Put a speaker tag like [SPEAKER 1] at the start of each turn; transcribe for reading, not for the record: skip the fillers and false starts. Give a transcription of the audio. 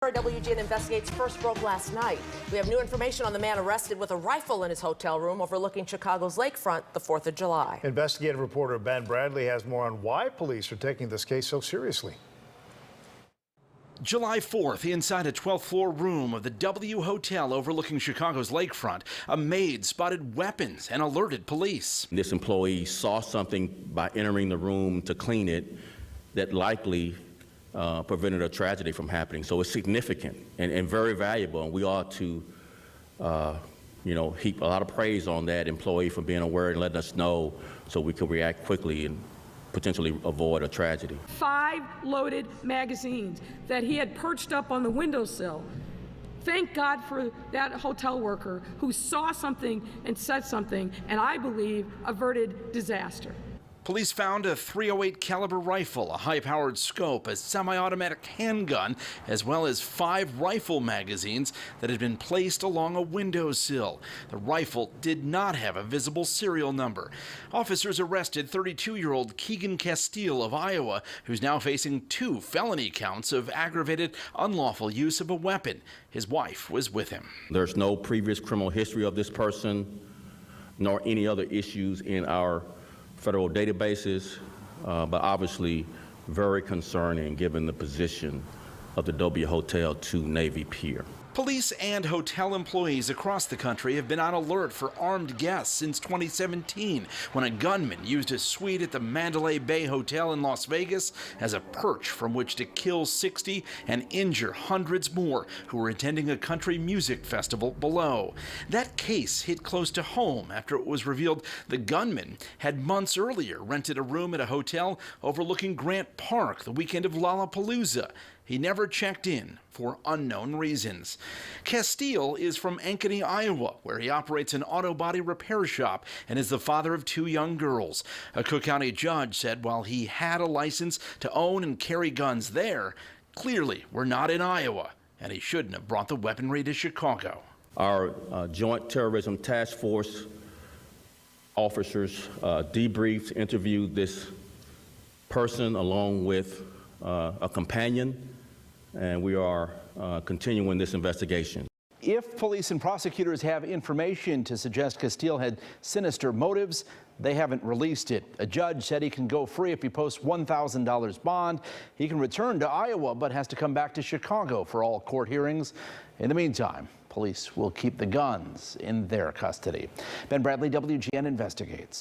[SPEAKER 1] WGN Investigates first broke last night. We have new information on the man arrested with a rifle in his hotel room overlooking Chicago's lakefront the 4th of July.
[SPEAKER 2] Investigative reporter Ben Bradley has more on why police are taking this case so seriously.
[SPEAKER 3] July 4th, inside a 12th floor room of the W Hotel overlooking Chicago's lakefront, a maid spotted weapons and alerted police.
[SPEAKER 4] This employee saw something by entering the room to clean it that likely prevented a tragedy from happening. So it's significant and very valuable, and we ought to, heap a lot of praise on that employee for being aware and letting us know so we could react quickly and potentially avoid a tragedy.
[SPEAKER 5] 5 loaded magazines that he had perched up on the windowsill. Thank God for that hotel worker who saw something and said something, and I believe averted disaster.
[SPEAKER 3] Police found a .308 caliber rifle, a high-powered scope, a semi-automatic handgun, as well as 5 rifle magazines that had been placed along a windowsill. The rifle did not have a visible serial number. Officers arrested 32-year-old Keegan Castile of Iowa, who's now facing 2 felony counts of aggravated unlawful use of a weapon. His wife was with him.
[SPEAKER 4] There's no previous criminal history of this person, nor any other issues in our federal databases, but obviously very concerning given the position of the W Hotel to Navy Pier.
[SPEAKER 3] Police and hotel employees across the country have been on alert for armed guests since 2017, when a gunman used a suite at the Mandalay Bay Hotel in Las Vegas as a perch from which to kill 60 and injure hundreds more who were attending a country music festival below. That case hit close to home after it was revealed the gunman had months earlier rented a room at a hotel overlooking Grant Park the weekend of Lollapalooza. He never checked in for unknown reasons. Castile is from Ankeny, Iowa, where he operates an auto body repair shop and is the father of 2 young girls. A Cook County judge said while he had a license to own and carry guns there, clearly we're not in Iowa, and he shouldn't have brought the weaponry to Chicago.
[SPEAKER 4] Our Joint Terrorism Task Force officers debriefed, interviewed this person along with a companion, and we are continuing this investigation.
[SPEAKER 6] If police and prosecutors have information to suggest Castile had sinister motives, they haven't released it. A judge said he can go free if he posts $1,000 bond. He can return to Iowa, but has to come back to Chicago for all court hearings. In the meantime, police will keep the guns in their custody. Ben Bradley, WGN Investigates.